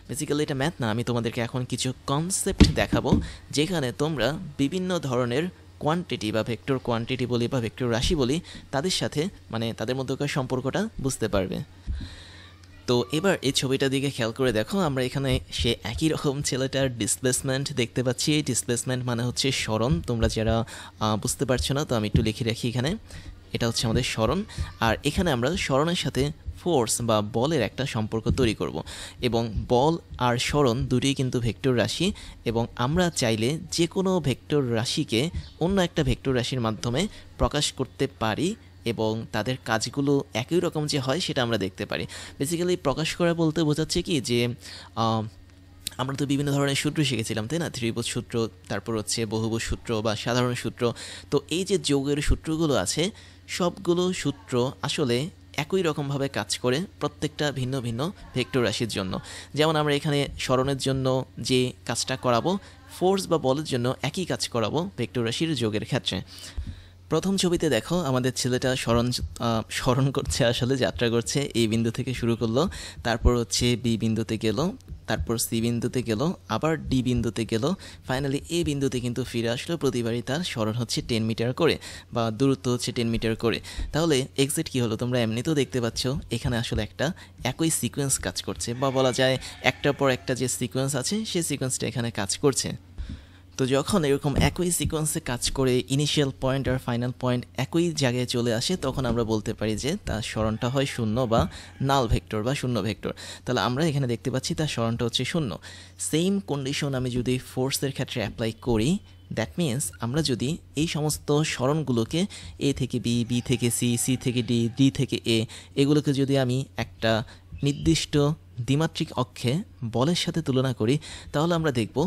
Basically এটা math না, আমি তোমাদেরকে এখন কিছু কনসেপ্ট দেখাবো যেখানে তোমরা বিভিন্ন ধরনের কোয়ান্টিটি বা ভেক্টর কোয়ান্টিটি বলি বা ভেক্টর রাশি বলি তাদের সাথে মানে তাদের মধ্যকার সম্পর্কটা বুঝতে পারবে। তো এবার এই ছবিটার দিকে খেয়াল করে দেখো, আমরা এখানে সে একই রকম ছেলেটার ডিসপ্লেসমেন্ট দেখতে পাচ্ছি। ডিসপ্লেসমেন্ট মানে হচ্ছে সরণ, তোমরা যারা বুঝতে পারছো না তো আমি একটু লিখে রাখি এখানে, এটা হচ্ছে আমাদের সরণ। আর এখানে আমরা সরণের সাথে ফোর্স বা বলের একটা সম্পর্ক তৈরি করব এবং বল আর সরণ দুটোই কিন্তু ভেক্টর রাশি এবং আমরা চাইলে যে কোনো ভেক্টর রাশিকে অন্য একটা ভেক্টর রাশির মাধ্যমে প্রকাশ করতে পারি এবং তাদের কাজগুলো একই রকম যে হয় সেটা আমরা দেখতে পারি। বেসিক্যালি প্রকাশ করা বলতে বোঝাচ্ছে কি যে আমরা তো বিভিন্ন ধরনের সূত্র শিখেছিলাম তাই না, ত্রিভুজ সূত্র, তারপর হচ্ছে বহুভুজ সূত্র বা সাধারণ সূত্র। তো এই যে যোগের সূত্রগুলো আছে সবগুলো সূত্র আসলে একই রকমভাবে কাজ করে প্রত্যেকটা ভিন্ন ভিন্ন ভেক্টর রাশির জন্য। যেমন আমরা এখানে সরণের জন্য যে কাজটা করাবো, ফোর্স বা বলের জন্য একই কাজ করাবো ভেক্টর রাশির যোগের ক্ষেত্রে। প্রথম ছবিতে দেখো আমাদের ছেলেটা স্মরণ করছে, আসলে যাত্রা করছে, এই বিন্দু থেকে শুরু করলো, তারপর হচ্ছে বি বিন্দুতে গেল, তারপর সি বিন্দুতে গেল, আবার ডি বিন্দুতে গেল, ফাইনালি এ বিন্দুতে কিন্তু ফিরে আসলো। প্রতিবারই তার স্মরণ হচ্ছে 10 মিটার করে বা দূরত্ব হচ্ছে 10 মিটার করে। তাহলে এক্সাক্ট কী হলো তোমরা এমনিতেও দেখতে পাচ্ছ, এখানে আসলে একটা একই সিকোয়েন্স কাজ করছে বা বলা যায় একটার পর একটা যে সিকোয়েন্স আছে সেই সিকোয়েন্সটা এখানে কাজ করছে। তো যখন এরকম একই সিকোয়েন্সে কাজ করে ইনিশিয়াল পয়েন্ট আর ফাইনাল পয়েন্ট একই জায়গায় চলে আসে তখন আমরা বলতে পারি যে তার সরণটা হয় শূন্য বা নাল ভেক্টর বা শূন্য ভেক্টর। তাহলে আমরা এখানে দেখতে পাচ্ছি তার সরণটা হচ্ছে শূন্য। সেম কন্ডিশন আমি যদি ফোর্সের ক্ষেত্রে অ্যাপ্লাই করি, দ্যাট মিন্স আমরা যদি এই সমস্ত সরণগুলোকে এ থেকে বি, বি থেকে সি, সি থেকে ডি, ডি থেকে এ, এগুলোকে যদি আমি একটা নির্দিষ্ট দ্বিমাত্রিক অক্ষে বলের সাথে তুলনা করি তাহলে আমরা দেখব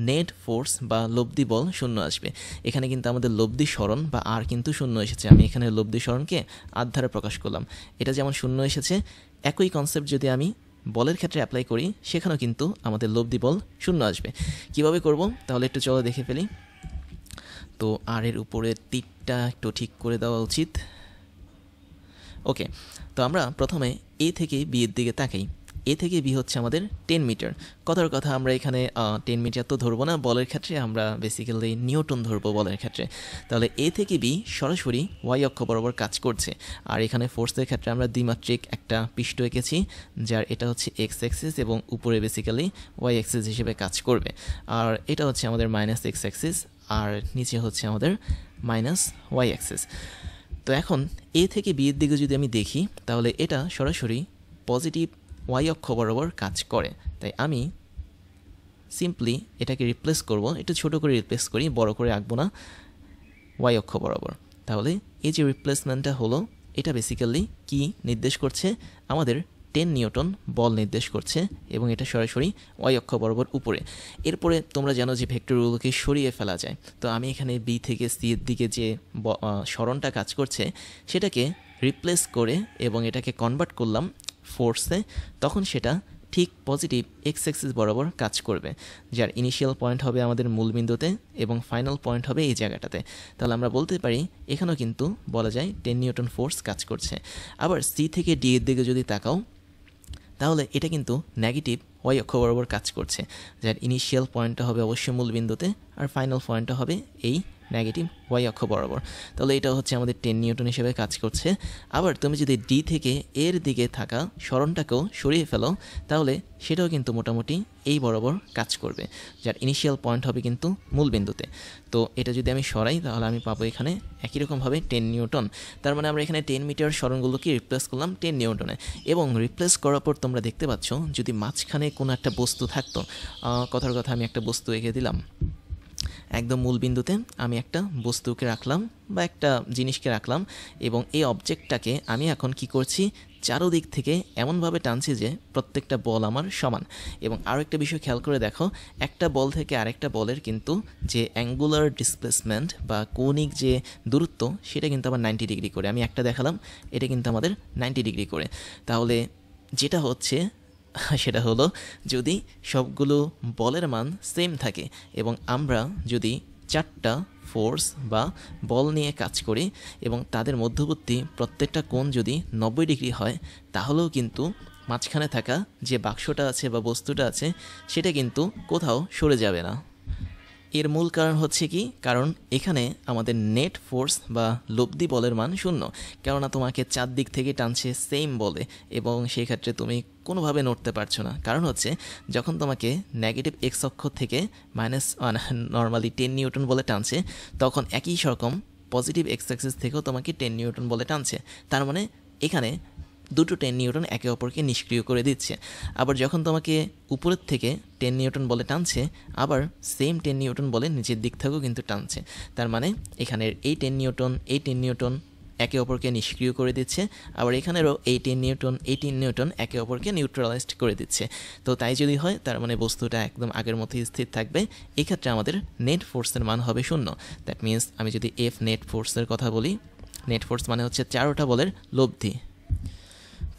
নেট ফোর্স বা লব্ধি বল শূন্য আসবে। এখানে কিন্তু আমাদের লব্ধি সরণ বা আর কিন্তু শূন্য এসেছে, আমি এখানে লব্ধি সরণকে আর ধারে প্রকাশ করলাম, এটা যেমন শূন্য এসেছে একই কনসেপ্ট যদি আমি বলের ক্ষেত্রে অ্যাপ্লাই করি সেখানেও কিন্তু আমাদের লব্ধি বল শূন্য আসবে। কিভাবে করব তাহলে একটু চলো দেখে ফেলি। তো আর এর উপরে তীরটা একটু ঠিক করে দেওয়া উচিত। ওকে, তো আমরা প্রথমে এ থেকে বি এর দিকে তাকাই। এ থেকে বি হচ্ছে আমাদের 10 মিটার। কথার কথা আমরা এখানে 10 মিটার তো ধরবো না বলের ক্ষেত্রে, আমরা বেসিক্যালি নিউটন ধরবো বলের ক্ষেত্রে। তাহলে এ থেকে বি সরাসরি ওয়াই অক্ষ বরাবর কাজ করছে। আর এখানে ফোর্সের ক্ষেত্রে আমরা দ্বিমাত্রিক একটা পৃষ্ঠ এঁকেছি যার এটা হচ্ছে এক্স অ্যাক্সিস এবং উপরে বেসিক্যালি ওয়াই অ্যাক্সিস হিসেবে কাজ করবে। আর এটা হচ্ছে আমাদের মাইনাস এক্স অ্যাক্সিস আর নিচে হচ্ছে আমাদের মাইনাস ওয়াই অ্যাক্সিস। তো এখন এ থেকে বি এর দিকে যদি আমি দেখি তাহলে এটা সরাসরি পজিটিভ ওয়াই অক্ষ বরাবর কাজ করে। তাই আমি সিম্পলি এটাকে রিপ্লেস করব, একটু ছোটো করে রিপ্লেস করি, বড় করে আঁকবো না, ওয়াই অক্ষ বরাবর। তাহলে এই যে রিপ্লেসমেন্টটা হলো এটা বেসিক্যালি কি নির্দেশ করছে, আমাদের 10 নিউটন বল নির্দেশ করছে এবং এটা সরাসরি ওয়াই অক্ষ বরাবর উপরে। এরপরে তোমরা জানো যে ভেক্টরগুলোকে সরিয়ে ফেলা যায়। তো আমি এখানে বি থেকে সি এর দিকে যে সরণটা কাজ করছে সেটাকে রিপ্লেস করে এবং এটাকে কনভার্ট করলাম ফোর্সে, তখন সেটা ঠিক পজিটিভ এক্স অ্যাক্সিস বরাবর কাজ করবে, যার ইনিশিয়াল পয়েন্ট হবে আমাদের মূল বিন্দুতে এবং ফাইনাল পয়েন্ট হবে এই জায়গাটাতে। তাহলে আমরা বলতে পারি এখানেও কিন্তু বলা যায় 10 নিউটন ফোর্স কাজ করছে। আবার সি থেকে ডি এর দিকে যদি তাকাও তাহলে এটা কিন্তু নেগেটিভ ওয়াই অক্ষ বরাবর কাজ করছে, যার ইনিশিয়াল পয়েন্টটা হবে অবশ্যই মূল বিন্দুতে আর ফাইনাল পয়েন্টটা হবে এই নেগেটিভ ওয়াই অক্ষ বরাবর। তাহলে এটা হচ্ছে আমাদের 10 নিউটন হিসেবে কাজ করছে। আবার তুমি যদি ডি থেকে এর দিকে থাকা সরণটাকেও সরিয়ে ফেলো তাহলে সেটাও কিন্তু মোটামুটি এই বরাবর কাজ করবে, যার ইনিশিয়াল পয়েন্ট হবে কিন্তু মূল বিন্দুতে। তো এটা যদি আমি সরাই তাহলে আমি পাবো এখানে একই রকমভাবে 10 নিউটন। তার মানে আমরা এখানে 10 মিটার সরণগুলোকে রিপ্লেস করলাম 10 নিউটনে। এবং রিপ্লেস করার পর তোমরা দেখতে পাচ্ছ যদি মাঝখানে কোনো একটা বস্তু থাকতো, কথার কথা আমি একটা বস্তু এঁকে দিলাম একদম মূল বিন্দুতে, আমি একটা বস্তুকে রাখলাম বা একটা জিনিসকে রাখলাম এবং এই অবজেক্টটাকে আমি এখন কি করছি, চারোদিক থেকে এমনভাবে টানছি যে প্রত্যেকটা বল আমার সমান। এবং আরও একটা বিষয় খেয়াল করে দেখো, একটা বল থেকে আরেকটা বলের কিন্তু যে অ্যাঙ্গুলার ডিসপ্লেসমেন্ট বা কৌণিক যে দূরত্ব সেটা কিন্তু আমার 90 ডিগ্রি করে, আমি একটা দেখালাম, এটা কিন্তু আমাদের 90 ডিগ্রি করে। তাহলে যেটা হচ্ছে সেটা হলো যদি সবগুলো বলের মান সেম থাকে এবং আমরা যদি চারটা ফোর্স বা বল নিয়ে কাজ করি এবং তাদের মধ্যবর্তী প্রত্যেকটা কোণ যদি 90 ডিগ্রি হয় তাহলেও কিন্তু মাঝখানে থাকা যে বাক্সটা আছে বা বস্তুটা আছে সেটা কিন্তু কোথাও সরে যাবে না। এর মূল কারণ হচ্ছে কি, কারণ এখানে আমাদের নেট ফোর্স বা লব্ধি বলের মান 0, কেননা তোমাকে চারদিক থেকে টানছে সেম বলে এবং সেই ক্ষেত্রে তুমি কোনোভাবে নড়তে পারছো না। কারণ হচ্ছে যখন তোমাকে নেগেটিভ এক্স অক্ষ থেকে -1 নর্মালি 10 নিউটন বলে টানছে, তখন একই রকম পজিটিভ এক্স অ্যাক্সিস থেকেও তোমাকে 10 নিউটন বলে টানছে। তার মানে এখানে দুটো 10 নিউটন একে অপরকে নিষ্ক্রিয় করে দিচ্ছে। আবার যখন তোমাকে উপরের থেকে 10 নিউটন বলে টানছে, আবার সেম 10 নিউটন বলে নিচের দিক থেকেও কিন্তু টানছে। তার মানে এখানের এই 10 নিউটন একে অপরকে নিষ্ক্রিয় করে দিচ্ছে, আবার এখানেরও এই 10 নিউটন একে অপরকে নিউট্রালাইজড করে দিচ্ছে। তো তাই যদি হয় তার মানে বস্তুটা একদম আগের মতোই স্থির থাকবে। এক্ষেত্রে আমাদের নেট ফোর্সের মান হবে 0। দ্যাট মিনস আমি যদি এফ নেট ফোর্সের কথা বলি, নেট ফোর্স মানে হচ্ছে 4টা বলের লব্ধি।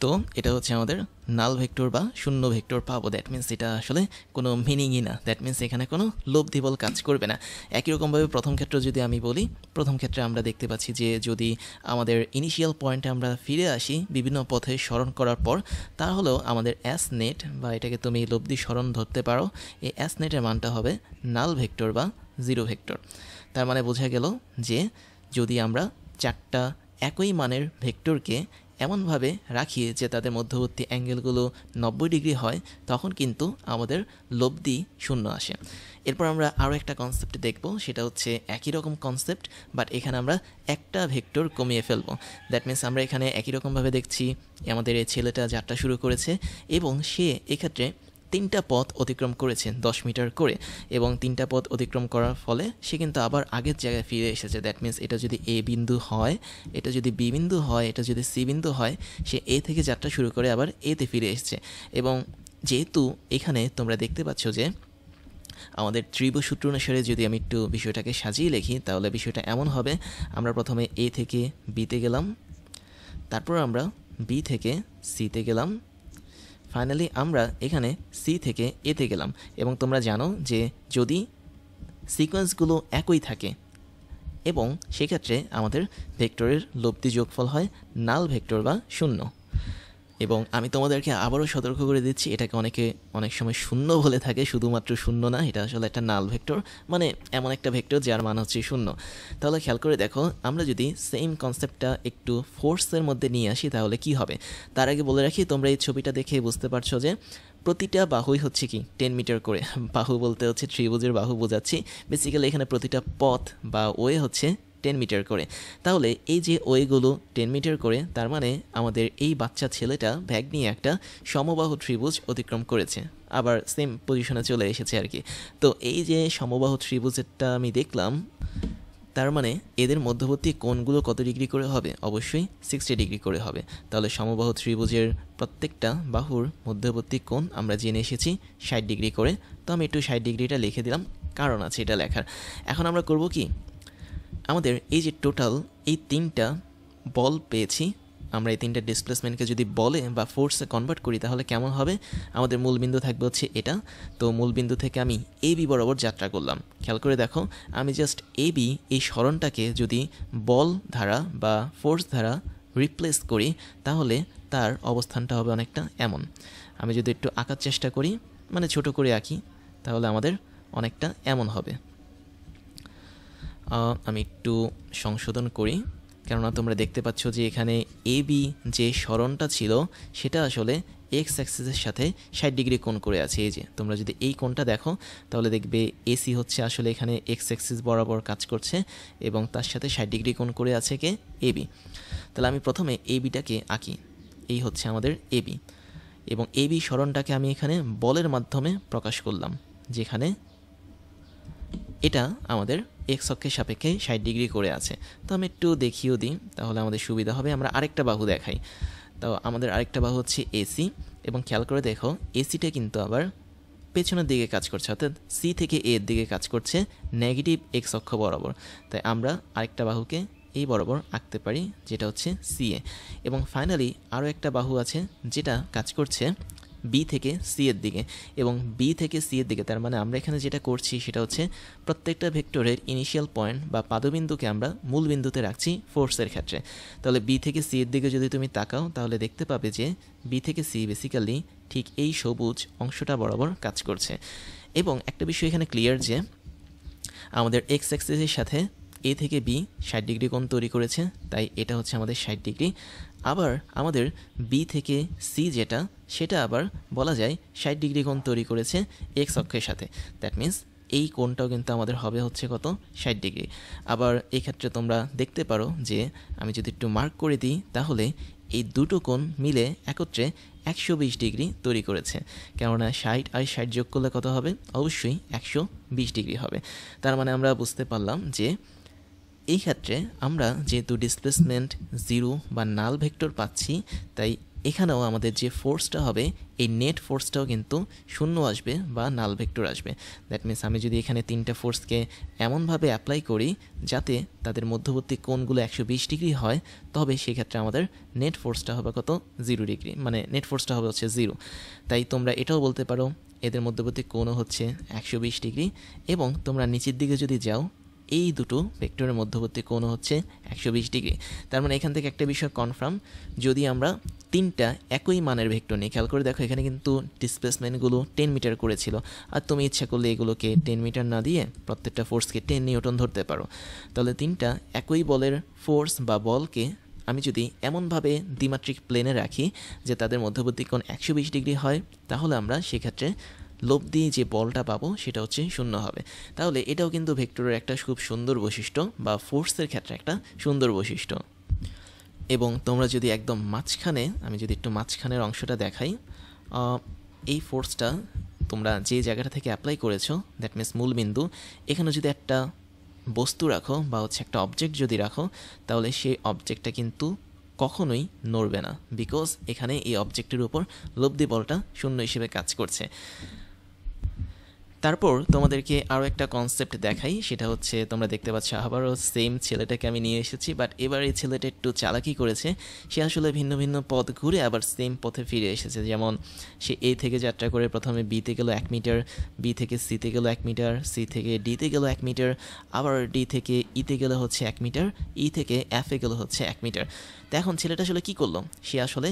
তো এটা হচ্ছে আমাদের নাল ভেক্টর বা শূন্য ভেক্টর পাবো। দ্যাট মিনস এটা আসলে কোনো মিনিংই না, দ্যাট মিনস এখানে কোনো লব্ধি বল কাজ করবে না। একই রকমভাবে প্রথম ক্ষেত্রে যদি আমি বলি, প্রথম ক্ষেত্রে আমরা দেখতে পাচ্ছি যে যদি আমাদের ইনিশিয়াল পয়েন্টে আমরা ফিরে আসি বিভিন্ন পথে স্মরণ করার পর, তাহলেও আমাদের অ্যাস নেট বা এটাকে তুমি লব্ধি স্মরণ ধরতে পারো, এই অ্যাস নেটের মানটা হবে নাল ভেক্টর বা জিরো ভেক্টর। তার মানে বোঝা গেল যে যদি আমরা 4টা একই মানের ভেক্টরকে এমনভাবে রাখি যে তাদের মধ্যবর্তী অ্যাঙ্গেলগুলো 90 ডিগ্রি হয়, তখন কিন্তু আমাদের লব্ধি 0 আসে। এরপর আমরা আরও একটা কনসেপ্ট দেখব, সেটা হচ্ছে একই রকম কনসেপ্ট, বাট এখানে আমরা একটা ভেক্টর কমিয়ে ফেলবো। দ্যাট মিনস আমরা এখানে একই রকমভাবে দেখছি আমাদের এই ছেলেটা যাত্রা শুরু করেছে এবং সে এক্ষেত্রে 3টা পথ অতিক্রম করেছে 10 মিটার করে, এবং 3টা পথ অতিক্রম করার ফলে সে কিন্তু আবার আগের জায়গায় ফিরে এসেছে। দ্যাট মিনস এটা যদি এ বিন্দু হয়, এটা যদি বি বিন্দু হয়, এটা যদি সি বিন্দু হয়, সে এ থেকে যাত্রা শুরু করে আবার এতে ফিরে এসেছে। এবং যেহেতু এখানে তোমরা দেখতে পাচ্ছ যে আমাদের ত্রিভুজ সূত্র অনুসারে যদি আমি একটু বিষয়টাকে সাজিয়ে লিখি, তাহলে বিষয়টা এমন হবে, আমরা প্রথমে এ থেকে বিতে গেলাম, তারপর আমরা বি থেকে সিতে গেলাম, ফাইনালি আমরা এখানে সি থেকে এতে গেলাম। এবং তোমরা জানো যে যদি সিকোয়েন্সগুলো একই থাকে এবং সেক্ষেত্রে আমাদের ভেক্টরের লব্ধি যোগফল হয় নাল ভেক্টর বা 0। এবং আমি তোমাদেরকে আবারও সতর্ক করে দিচ্ছি, এটাকে অনেকে অনেক সময় 0 বলে থাকে, শুধুমাত্র 0 না, এটা আসলে একটা নাল ভেক্টর, মানে এমন একটা ভেক্টর যার মান হচ্ছে 0। তাহলে খেয়াল করে দেখো, আমরা যদি সেম কনসেপ্টটা একটু ফোর্সের মধ্যে নিয়ে আসি তাহলে কি হবে। তার আগে বলে রাখি, তোমরা এই ছবিটা দেখে বুঝতে পারছো যে প্রতিটা বাহুই হচ্ছে কি 10 মিটার করে। বাহু বলতে হচ্ছে ত্রিভুজের বাহু বোঝাচ্ছি। বেসিক্যালি এখানে প্রতিটা পথ বা ওয়ে হচ্ছে 10 মিটার করে। তাহলে এই যে ওয়েগুলো 10 মিটার করে, তার মানে আমাদের এই বাচ্চা ছেলেটা ব্যাগ নিয়ে একটা সমবাহু ত্রিভুজ অতিক্রম করেছে, আবার সেম পজিশনে চলে এসেছে আর কি। তো এই যে সমবাহু ত্রিভুজেরটা আমি দেখলাম, তার মানে এদের মধ্যবর্তী কোণগুলো কত ডিগ্রি করে হবে? অবশ্যই 60 ডিগ্রি করে হবে। তাহলে সমবাহু ত্রিভুজের প্রত্যেকটা বাহুর মধ্যবর্তী কোণ আমরা জেনে এসেছি 60 ডিগ্রি করে। তো আমি একটু 60 ডিগ্রিটা লিখে দিলাম, কারণ আছে এটা লেখার। এখন আমরা করব কি, আমাদের এই যে টোটাল এই 3টা বল পেয়েছি, আমরা এই 3টা ডিসপ্লেসমেন্টকে যদি বলে বা ফোর্সে কনভার্ট করি তাহলে কেমন হবে? আমাদের মূল বিন্দু থাকবে হচ্ছে এটা। তো মূল বিন্দু থেকে আমি এ বি বরাবর যাত্রা করলাম। খেয়াল করে দেখো, আমি জাস্ট এ বি এই সরণটাকে যদি বল ধারা বা ফোর্স ধারা রিপ্লেস করি, তাহলে তার অবস্থানটা হবে অনেকটা এমন। আমি যদি একটু আঁকার চেষ্টা করি, মানে ছোট করে আঁকি, তাহলে আমাদের অনেকটা এমন হবে। আমি একটু সংশোধন করি, কেননা তোমরা দেখতে পাচ্ছ যে এখানে এ বি যে সরণটা ছিল সেটা আসলে এক্স অ্যাক্সিসের সাথে 60 ডিগ্রি কোণ করে আছে। এই যে তোমরা যদি এই কোণটা দেখো তাহলে দেখবে এসি হচ্ছে আসলে এখানে এক্স অ্যাক্সিস বরাবর কাজ করছে এবং তার সাথে 60 ডিগ্রি কোণ করে আছে কে? A B. তাহলে আমি প্রথমে এ বিটাকে আঁকি, এই হচ্ছে আমাদের এ বি, এবং এ বি সরণটাকে আমি এখানে বলের মাধ্যমে প্রকাশ করলাম, যেখানে এটা আমাদের এক্স অক্ষের সাপেক্ষে 60 ডিগ্রি করে আছে। তো আমি একটু দেখিয়েও দিই, তাহলে আমাদের সুবিধা হবে। আমরা আরেকটা বাহু দেখাই। তো আমাদের আরেকটা বাহু হচ্ছে এসি, এবং খেয়াল করে দেখো এসিটা কিন্তু আবার পেছনের দিকে কাজ করছে, অর্থাৎ সি থেকে এর দিকে কাজ করছে নেগেটিভ এক্স অক্ষ বরাবর। তাই আমরা আরেকটা বাহুকে এই বরাবর আঁকতে পারি, যেটা হচ্ছে সিএ। এবং ফাইনালি আরও একটা বাহু আছে যেটা কাজ করছে বি থেকে সি এর দিকে এবং বি থেকে সি এর দিকে, তার মানে আমরা এখানে যেটা করছি সেটা হচ্ছে প্রত্যেকটা ভেক্টরের ইনিশিয়াল পয়েন্ট বা পাদবিন্দুকে আমরা মূল বিন্দুতে রাখছি ফোর্সের ক্ষেত্রে। তাহলে বি থেকে সি এর দিকে যদি তুমি তাকাও তাহলে দেখতে পাবে যে বি থেকে সি বেসিক্যালি ঠিক এই সবুজ অংশটা বরাবর কাজ করছে। এবং একটা বিষয় এখানে ক্লিয়ার যে আমাদের এক্স অ্যাক্সিসের সাথে এ থেকে বি 60 ডিগ্রি কোণ তৈরি করেছে, তাই এটা হচ্ছে আমাদের 60 ডিগ্রি। আবার আমাদের বি থেকে সি যেটা সেটা আবার বলা যায় 60 ডিগ্রি কোণ তৈরি করেছে এক্স অক্ষের সাথে। দ্যাট মিন্স এই কোণটাও কিন্তু আমাদের হবে হচ্ছে কত, 60 ডিগ্রি। আবার এক্ষেত্রে তোমরা দেখতে পারো যে আমি যদি একটু মার্ক করে দিই তাহলে এই দুটো কোণ মিলে একত্রে 120 ডিগ্রি তৈরি করেছে। কেননা 60 আর 60 যোগ করলে কত হবে, অবশ্যই 120 ডিগ্রি হবে। তার মানে আমরা বুঝতে পারলাম যে এই ক্ষেত্রে আমরা যেহেতু ডিসপ্লেসমেন্ট জিরো বা নাল ভেক্টর পাচ্ছি, তাই এখানেও আমাদের যে ফোর্সটা হবে এই নেট ফোর্সটাও কিন্তু শূন্য আসবে বা নাল ভেক্টর আসবে। দ্যাট মিন্স আমি যদি এখানে তিনটা ফোর্সকে এমনভাবে অ্যাপ্লাই করি যাতে তাদের মধ্যবর্তী কোণগুলো 120 ডিগ্রি হয়, তবে সেক্ষেত্রে আমাদের নেট ফোর্সটা হবে কত, 0 ডিগ্রি, মানে নেট ফোর্সটা হবে হচ্ছে 0। তাই তোমরা এটাও বলতে পারো এদের মধ্যবর্তী কোণও হচ্ছে 120 ডিগ্রি। এবং তোমরা নিচের দিকে যদি যাও এই দুটো ভেক্টরের মধ্যবর্তী কোণ হচ্ছে 120 ডিগ্রি। তার মানে এখান থেকে একটা বিষয় কনফার্ম, যদি আমরা তিনটা একই মানের ভেক্টর নিই, খেয়াল করে দেখো এখানে কিন্তু ডিসপ্লেসমেন্টগুলো 10 মিটার করেছিল, আর তুমি ইচ্ছা করলে এগুলোকে 10 মিটার না দিয়ে প্রত্যেকটা ফোর্সকে 10 নিউটন ধরতে পারো। তাহলে তিনটা একই বলের ফোর্স বা বলকে আমি যদি এমনভাবে দ্বিমাত্রিক প্লেনে রাখি যে তাদের মধ্যবর্তী কোণ 120 ডিগ্রি হয়, তাহলে আমরা সেক্ষেত্রে লোভ দিয়ে যে বলটা পাবো সেটা হচ্ছে শূন্য হবে। তাহলে এটাও কিন্তু ভেক্টরের একটা খুব সুন্দর বৈশিষ্ট্য বা ফোর্সের ক্ষেত্রে একটা সুন্দর বৈশিষ্ট্য। এবং তোমরা যদি একদম মাঝখানে, আমি যদি একটু মাঝখানের অংশটা দেখাই, এই ফোর্সটা তোমরা যে জায়গাটা থেকে অ্যাপ্লাই করেছো দ্যাট মিন্স মূল বিন্দু, এখানে যদি একটা বস্তু রাখো বা হচ্ছে একটা অবজেক্ট যদি রাখো, তাহলে সেই অবজেক্টটা কিন্তু কখনোই নড়বে না, বিকজ এখানে এই অবজেক্টের উপর লব্ধি বলটা শূন্য হিসেবে কাজ করছে। তারপর তোমাদেরকে আরও একটা কনসেপ্ট দেখাই, সেটা হচ্ছে তোমরা দেখতে পাচ্ছ আবারও সেম ছেলেটাকে আমি নিয়ে এসেছি, বাট এবার এই ছেলেটা একটু চালাকি করেছে। সে আসলে ভিন্ন ভিন্ন পথ ঘুরে আবার সেম পথে ফিরে এসেছে। যেমন সে এ থেকে যাত্রা করে প্রথমে বিতে গেল 1 মিটার, বি থেকে সিতে গেল 1 মিটার, সি থেকে ডিতে গেল 1 মিটার, আবার ডি থেকে ইতে গেলে হচ্ছে 1 মিটার, ই থেকে এফে গেল হচ্ছে 1 মিটার। তো এখন ছেলেটা আসলে কী করলো, সে আসলে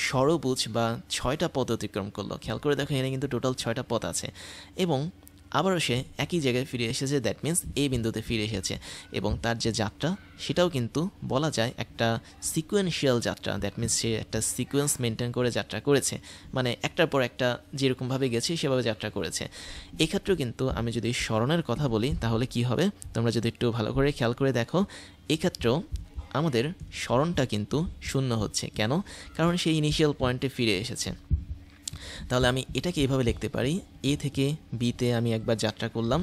ষড়ভুজ বা 6টা পথ অতিক্রম করলো। খেয়াল করে দেখো এখানে কিন্তু টোটাল 6টা পথ আছে এবং আবারও সে একই জায়গায় ফিরে এসেছে, দ্যাট মিন্স এই বিন্দুতে ফিরে এসেছে। এবং তার যে যাত্রা সেটাও কিন্তু বলা যায় একটা সিকোয়েন্সিয়াল যাত্রা, দ্যাট মিন্স সে একটা সিকোয়েন্স মেনটেন করে যাত্রা করেছে, মানে একটার পর একটা যেরকমভাবে গেছে সেভাবে যাত্রা করেছে। এক্ষেত্রেও কিন্তু আমি যদি স্মরণের কথা বলি তাহলে কি হবে, তোমরা যদি একটু ভালো করে খেয়াল করে দেখো, এক্ষেত্রেও আমাদের স্মরণটা কিন্তু শূন্য হচ্ছে। কেন? কারণ সেই ইনিশিয়াল পয়েন্টে ফিরে এসেছে। তাহলে আমি এটাকে এইভাবে লিখতে পারি, এ থেকে বিতে আমি একবার যাত্রা করলাম,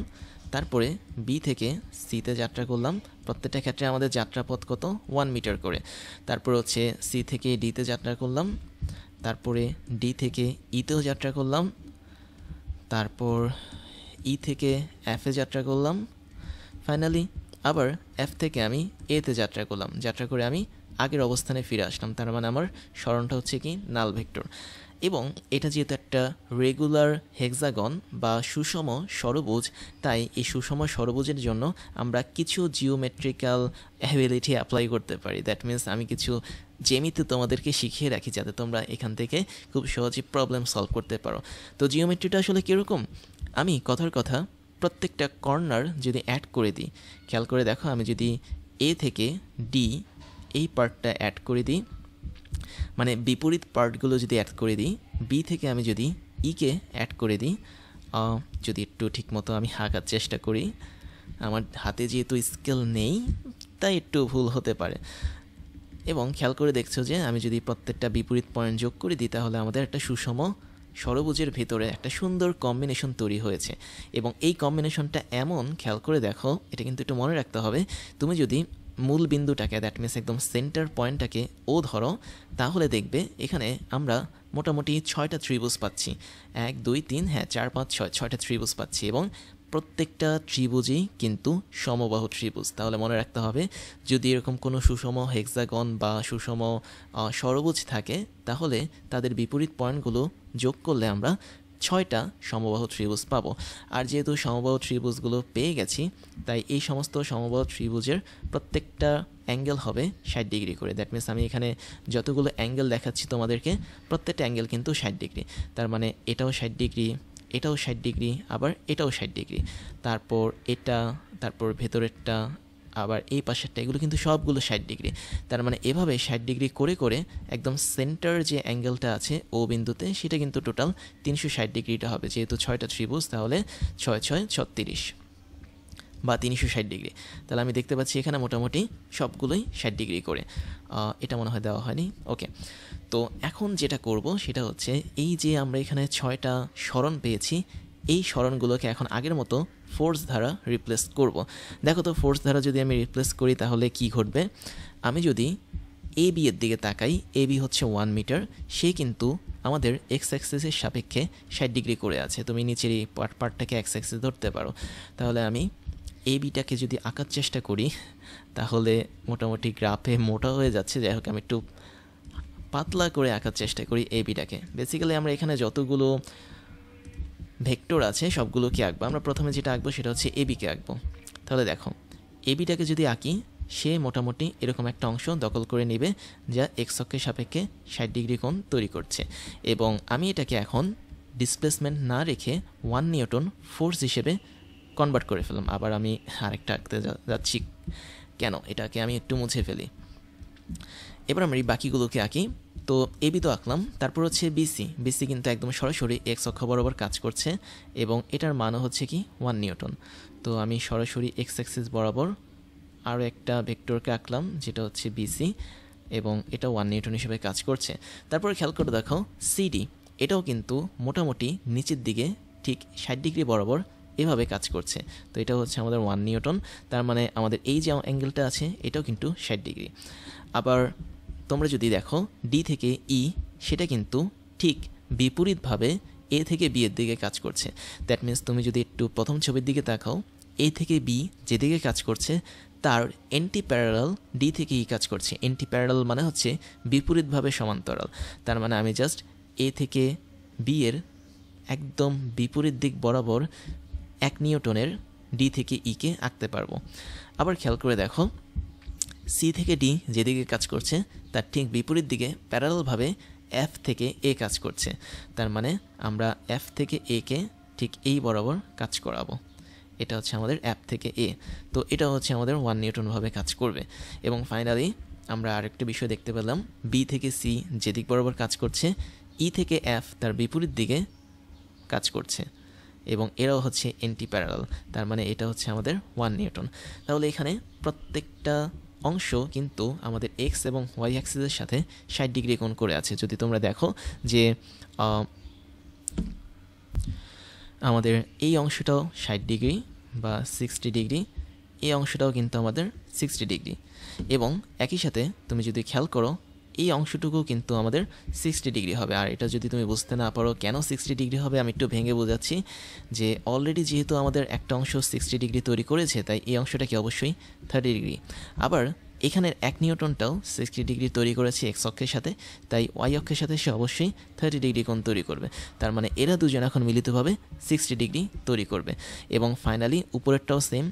তারপরে বি থেকে সিতে যাত্রা করলাম, প্রত্যেকটা ক্ষেত্রে আমাদের যাত্রাপথ কত, 1 মিটার করে। তারপর হচ্ছে সি থেকে ডিতে যাত্রা করলাম, তারপরে ডি থেকে ইতেও যাত্রা করলাম, তারপর ই থেকে এফে যাত্রা করলাম, ফাইনালি আবার এফ থেকে আমি এতে যাত্রা করলাম, যাত্রা করে আমি আগের অবস্থানে ফিরে আসলাম। তার মানে আমার স্মরণটা হচ্ছে কি, নাল ভেক্টর। এবং এটা যেহেতু একটা রেগুলার হেক্সাগন বা সুষম ষড়ভুজ, তাই এই সুষম ষড়ভুজের জন্য আমরা কিছু জিওমেট্রিক্যাল অ্যাবিলিটি অ্যাপ্লাই করতে পারি। দ্যাট মিন্স আমি কিছু জ্যামিতি তোমাদেরকে শিখিয়ে রাখি যাতে তোমরা এখান থেকে খুব সহজে প্রবলেম সলভ করতে পারো। তো জিওমেট্রিটা আসলে কীরকম, আমি কথার কথা প্রত্যেকটা কর্নার যদি অ্যাড করে দিই, খেয়াল করে দেখো আমি যদি এ থেকে ডি এই পার্টটা অ্যাড করে দিই, মানে বিপরীত পার্টগুলো যদি অ্যাড করে দিই, বি থেকে আমি যদি ইকে অ্যাড করে দিই, যদি একটু ঠিকমতো আমি হাঁকার চেষ্টা করি, আমার হাতে যেহেতু স্কেল নেই তাই একটু ভুল হতে পারে। এবং খেয়াল করে দেখছো যে আমি যদি প্রত্যেকটা বিপরীত পয়েন্ট যোগ করে দিই তাহলে আমাদের একটা সুষম ষড়ভুজের ভেতরে একটা সুন্দর কম্বিনেশন তৈরি হয়েছে। এবং এই কম্বিনেশনটা এমন, খেয়াল করে দেখো, এটা কিন্তু একটু মনে রাখতে হবে, তুমি যদি মূল বিন্দুটাকে দ্যাট মিন্স একদম সেন্টার পয়েন্টটাকে ও ধরো, তাহলে দেখবে এখানে আমরা মোটামুটি 6টা ত্রিভুজ পাচ্ছি, 1 2 3 হ্যাঁ 4 5 6 6টা ত্রিভুজ পাচ্ছি। এবং প্রত্যেকটা ত্রিভুজই কিন্তু সমবাহু ত্রিভুজ। তাহলে মনে রাখতে হবে, যদি এরকম কোনো সুষম হেক্সাগন বা সুষম ষড়ভুজ থাকে তাহলে তাদের বিপরীত পয়েন্টগুলো যোগ করলে আমরা 6টা সমবাহু ত্রিভুজ পাবো। আর যেহেতু সমবাহু ত্রিভুজগুলো পেয়ে গেছি, তাই এই সমস্ত সমবাহু ত্রিভুজের প্রত্যেকটা অ্যাঙ্গেল হবে 60 ডিগ্রি করে। দ্যাট মিনস আমি এখানে যতগুলো অ্যাঙ্গেল দেখাচ্ছি তোমাদেরকে, প্রত্যেকটা অ্যাঙ্গেল কিন্তু 60 ডিগ্রি। তার মানে এটাও 60 ডিগ্রি, এটাও 60 ডিগ্রি, আবার এটাও 60 ডিগ্রি, তারপর এটা, তারপর ভেতরেরটা, আবার এই পাশেরটা, এগুলো কিন্তু সবগুলো 60 ডিগ্রি। তার মানে এভাবে 60 ডিগ্রি করে করে একদম সেন্টার যে অ্যাঙ্গেলটা আছে ও বিন্দুতে, সেটা কিন্তু টোটাল 360 ডিগ্রিটা হবে। যেহেতু 6টা ত্রিভুজ, তাহলে 6 6 36 বা 360 ডিগ্রি। তাহলে আমি দেখতে পাচ্ছি এখানে মোটামুটি সবগুলোই 60 ডিগ্রি করে। এটা মনে হয় দেওয়া হয়নি, ওকে। তো এখন যেটা করব সেটা হচ্ছে, এই যে আমরা এখানে 6টা সরণ পেয়েছি, এই সরণগুলোকে এখন আগের মতো ফোর্স দ্বারা রিপ্লেস করব। দেখো তো, ফোর্স দ্বারা যদি আমি রিপ্লেস করি তাহলে কি ঘটবে। আমি যদি এ বি এর দিকে তাকাই, এ বি হচ্ছে 1 মিটার, সে কিন্তু আমাদের এক্স অ্যাক্সিসের সাপেক্ষে 60 ডিগ্রি করে আছে। তুমি নিচের এই পার্টটাকে এক্স অ্যাক্সিস ধরতে পারো। তাহলে আমি এ বিটাকে যদি আঁকার চেষ্টা করি, তাহলে মোটামুটি গ্রাফে মোটা হয়ে যাচ্ছে। যাই হোক, আমি একটু পাতলা করে আঁকার চেষ্টা করি এ বিটাকে। বেসিক্যালি আমরা এখানে যতগুলো ভেক্টর আছে সবগুলোকে আঁকবো। আমরা প্রথমে যেটা আঁকবো সেটা হচ্ছে এ বিকে আঁকবো। তাহলে দেখো, এ বিটাকে যদি আঁকি, সে মোটামুটি এরকম একটা অংশ দখল করে নেবে, যা এক্স অক্ষের সাপেক্ষে 60 ডিগ্রি কোণ তৈরি করছে। এবং আমি এটাকে এখন ডিসপ্লেসমেন্ট না রেখে 1 নিউটন ফোর্স হিসেবে কনভার্ট করে ফেললাম। আবার আমি আরেকটা আঁকতে যাচ্ছি, কেন, এটাকে আমি একটু মুছে ফেলি। এবার আমরা এই বাকিগুলোকে আঁকি। তো এবি তো আঁকলাম, তারপর হচ্ছে বিসি। বিসি কিন্তু একদম সরাসরি এক্স অক্ষ বরাবর কাজ করছে, এবং এটার মানও হচ্ছে কি 1 নিউটন। তো আমি সরাসরি এক্স অ্যাক্সিস বরাবর আরও একটা ভেক্টরকে আঁকলাম, যেটা হচ্ছে বিসি, এবং এটা 1 নিউটন হিসেবে কাজ করছে। তারপরে খেয়াল করে দেখো, সিডি, এটাও কিন্তু মোটামুটি নিচের দিকে ঠিক 60 ডিগ্রি বরাবর এভাবে কাজ করছে। তো এটা হচ্ছে আমাদের 1 নিউটন। তার মানে আমাদের এই যে অ্যাঙ্গেলটা আছে, এটাও কিন্তু 60 ডিগ্রি। আবার তোমরা যদি দেখো, ডি থেকে ই, সেটা কিন্তু ঠিক বিপরীতভাবে এ থেকে বি এর দিকে কাজ করছে। দ্যাট মিনস তুমি যদি একটু প্রথম ছবির দিকে তাকাও, এ থেকে বি যেদিকে কাজ করছে, তার এন্টি প্যারালাল ডি থেকে ই কাজ করছে। এন্টি প্যারালাল মানে হচ্ছে বিপরীতভাবে সমান্তরাল। তার মানে আমি জাস্ট এ থেকে বি এর একদম বিপরীত দিক বরাবর 1 নিউটনের ডি থেকে ইকে আঁকতে পারবো। আবার খেয়াল করে দেখো, সি থেকে ডি যেদিকে কাজ করছে, তার ঠিক বিপরীত দিকে প্যারালালভাবে এফ থেকে এ কাজ করছে। তার মানে আমরা এফ থেকে এ কে ঠিক এই বরাবর কাজ করাবো। এটা হচ্ছে আমাদের এফ থেকে এ। তো এটা হচ্ছে আমাদের 1 নিউটনভাবে কাজ করবে। এবং ফাইনালি আমরা আরেকটা বিষয় দেখতে পেলাম, বি থেকে সি যেদিক বরাবর কাজ করছে, ই থেকে এফ তার বিপরীত দিকে কাজ করছে, এবং এরাও হচ্ছে এন্টি প্যারালাল। তার মানে এটা হচ্ছে আমাদের 1 নিউটন। তাহলে এখানে প্রত্যেকটা অংশ কিন্তু আমাদের এক্স এবং ওয়াই অ্যাক্সিসের সাথে 60 ডিগ্রি কোণ করে আছে। যদি তোমরা দেখো যে আমাদের এই অংশটাও 60 ডিগ্রি বা 60 ডিগ্রি, এই অংশটাও কিন্তু আমাদের 60 ডিগ্রি, এবং একই সাথে তুমি যদি খেয়াল করো, এই অংশটুকু কিন্তু আমাদের 60 ডিগ্রি হবে। আর এটা যদি তুমি বুঝতে না পারো কেন 60 ডিগ্রি হবে, আমি একটু ভেঙে বোঝাচ্ছি। যে অলরেডি যেহেতু আমাদের একটা অংশ 60 ডিগ্রি তৈরি করেছে, তাই এই অংশটাকে অবশ্যই 30 ডিগ্রি। আবার এখানের 1 নিউটনটাও 60 ডিগ্রি তৈরি করেছে এক্স অক্ষের সাথে, তাই ওয়াই অক্ষের সাথে সে অবশ্যই 30 ডিগ্রি কোণ তৈরি করবে। তার মানে এরা দুজন এখন মিলিতভাবে 60 ডিগ্রি তৈরি করবে। এবং ফাইনালি উপরেরটাও সেম,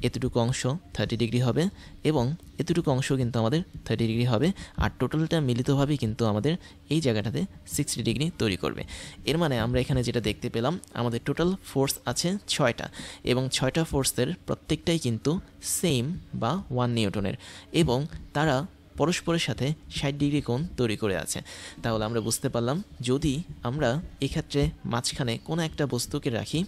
এতটুকু অংশ 30 ডিগ্রি হবে, এবং এতটুকু অংশ কিন্তু আমাদের 30 ডিগ্রি হবে। আর টোটালটা মিলিতভাবেই কিন্তু আমাদের এই জায়গাটাতে 60 ডিগ্রি তৈরি করবে। এর মানে আমরা এখানে যেটা দেখতে পেলাম, আমাদের টোটাল ফোর্স আছে 6টা, এবং 6টা ফোর্সের প্রত্যেকটাই কিন্তু সেম বা 1 নিউটনের, এবং তারা পরস্পরের সাথে 60 ডিগ্রি কোণ তৈরি করে আছে। তাহলে আমরা বুঝতে পারলাম, যদি আমরা এক্ষেত্রে মাঝখানে কোনো একটা বস্তুকে রাখি,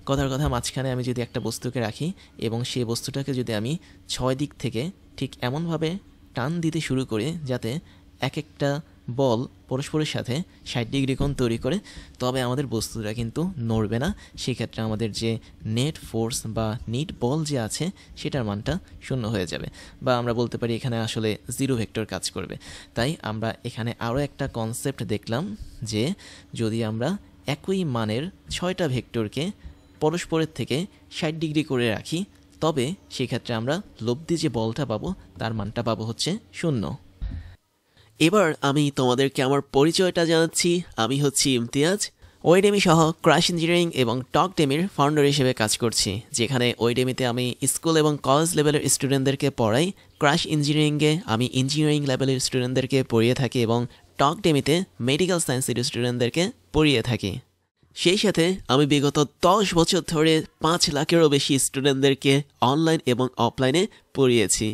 কথার কথা মাঝখানে আমি যদি একটা বস্তুকে রাখি, এবং সেই বস্তুটাকে যদি আমি 6 দিক থেকে ঠিক এমনভাবে টান দিতে শুরু করি যাতে এক একটা বল পরস্পরের সাথে 60 ডিগ্রি কোণ তৈরি করে, তবে আমাদের বস্তুটা কিন্তু নড়বে না। সেক্ষেত্রে আমাদের যে নেট ফোর্স বা নিট বল যে আছে, সেটার মানটা 0 হয়ে যাবে, বা আমরা বলতে পারি এখানে আসলে 0 ভেক্টর কাজ করবে। তাই আমরা এখানে আরও একটা কনসেপ্ট দেখলাম, যে যদি আমরা একই মানের 6টা ভেক্টরকে পরস্পরের থেকে 60 ডিগ্রি করে রাখি, তবে সেক্ষেত্রে আমরা লব্ধি যে বলটা পাবো, তার মানটা পাবো হচ্ছে 0। এবার আমি তোমাদেরকে আমার পরিচয়টা জানাচ্ছি। আমি হচ্ছি ইমতিয়াজ। ওইডেমি সহ ক্রাশ ইঞ্জিনিয়ারিং এবং টকডেমির ফাউন্ডার হিসেবে কাজ করছি, যেখানে ওইডেমিতে আমি স্কুল এবং কলেজ লেভেলের স্টুডেন্টদেরকে পড়াই, ক্রাশ ইঞ্জিনিয়ারিংয়ে আমি ইঞ্জিনিয়ারিং লেভেলের স্টুডেন্টদেরকে পড়িয়ে থাকি এবং টকডেমিতে মেডিকেল সায়েন্সের স্টুডেন্টদেরকে পড়িয়ে থাকি। সেই সাথে আমি বিগত 10 বছর ধরে 5 লাখেরও বেশি স্টুডেন্টদেরকে অনলাইন এবং অফলাইনে পড়িয়েছি।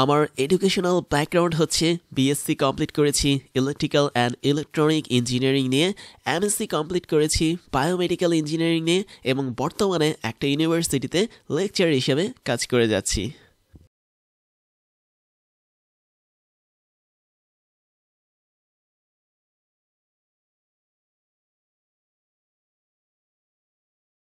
আমার এডুকেশনাল ব্যাকগ্রাউন্ড হচ্ছে বিএসসি কমপ্লিট করেছি ইলেকট্রিক্যাল অ্যান্ড ইলেকট্রনিক ইঞ্জিনিয়ারিং নিয়ে, এমএসসি কমপ্লিট করেছি বায়োমেডিক্যাল ইঞ্জিনিয়ারিং নিয়ে এবং বর্তমানে একটা ইউনিভার্সিটিতে লেকচার হিসেবে কাজ করে যাচ্ছি।